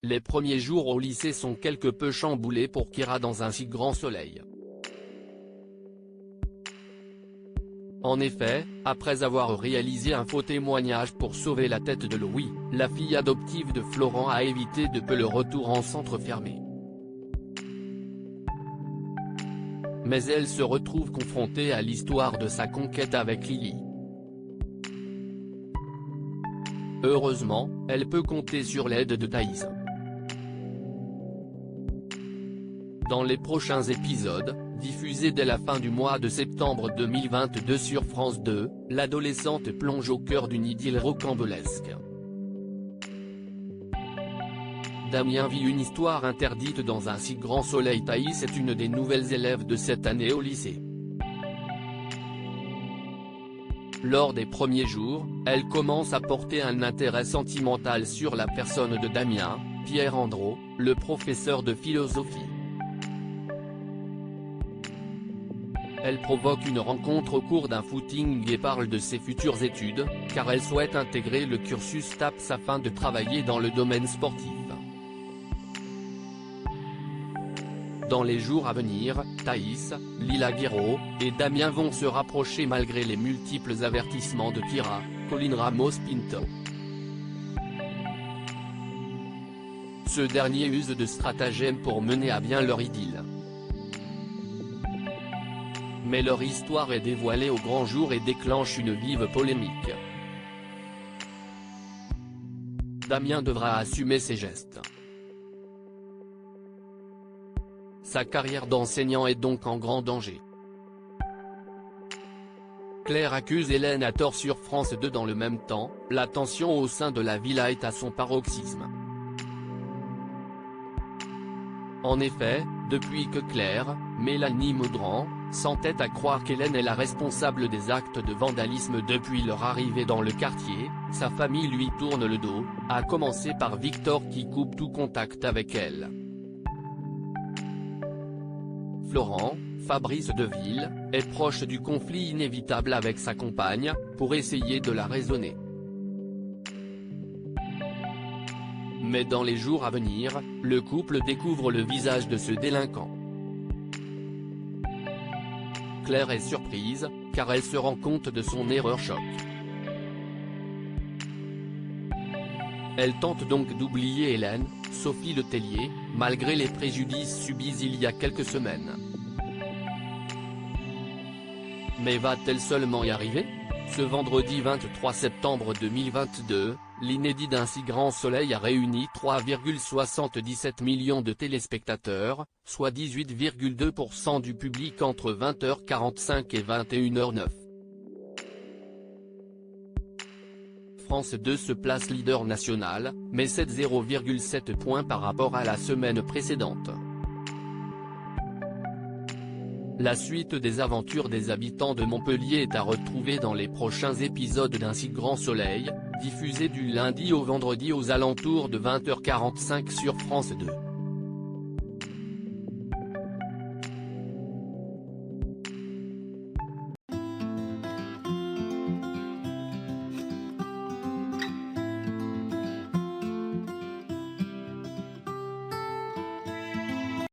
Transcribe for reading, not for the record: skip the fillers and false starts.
les premiers jours au lycée sont quelque peu chamboulés pour Kira dans un si grand soleil. En effet, après avoir réalisé un faux témoignage pour sauver la tête de Louis, la fille adoptive de Florent a évité de peu le retour en centre fermé. Mais elle se retrouve confrontée à l'histoire de sa conquête avec Lily. Heureusement, elle peut compter sur l'aide de Thaïs. Dans les prochains épisodes, diffusés dès la fin du mois de septembre 2022 sur France 2, l'adolescente plonge au cœur d'une idylle rocambolesque. Damien vit une histoire interdite dans un si grand soleil. Thaïs est une des nouvelles élèves de cette année au lycée. Lors des premiers jours, elle commence à porter un intérêt sentimental sur la personne de Damien, Pierre Andro, le professeur de philosophie. Elle provoque une rencontre au cours d'un footing et parle de ses futures études, car elle souhaite intégrer le cursus TAPS afin de travailler dans le domaine sportif. Dans les jours à venir, Thaïs, Lila Guiraud, et Damien vont se rapprocher malgré les multiples avertissements de Kira, Colin Ramos-Pinto. Ce dernier use de stratagèmes pour mener à bien leur idylle. Mais leur histoire est dévoilée au grand jour et déclenche une vive polémique. Damien devra assumer ses gestes. Sa carrière d'enseignant est donc en grand danger. Claire accuse Hélène à tort sur France 2. Dans le même temps, la tension au sein de la villa est à son paroxysme. En effet, depuis que Claire, Mélanie Maudran, s'entête à croire qu'Hélène est la responsable des actes de vandalisme depuis leur arrivée dans le quartier, sa famille lui tourne le dos, à commencer par Victor qui coupe tout contact avec elle. Florent, Fabrice Deville, est proche du conflit inévitable avec sa compagne, pour essayer de la raisonner. Mais dans les jours à venir, le couple découvre le visage de ce délinquant. Claire est surprise, car elle se rend compte de son erreur choc. Elle tente donc d'oublier Hélène, Sophie Letellier, malgré les préjudices subis il y a quelques semaines. Mais va-t-elle seulement y arriver ? Ce vendredi 23 septembre 2022, l'inédit d'un si grand soleil a réuni 3,77 millions de téléspectateurs, soit 18,2% du public entre 20h45 et 21h09. France 2 se place leader national, mais cède 0,7 points par rapport à la semaine précédente. La suite des aventures des habitants de Montpellier est à retrouver dans les prochains épisodes d'Un si grand soleil, diffusé du lundi au vendredi aux alentours de 20h45 sur France 2.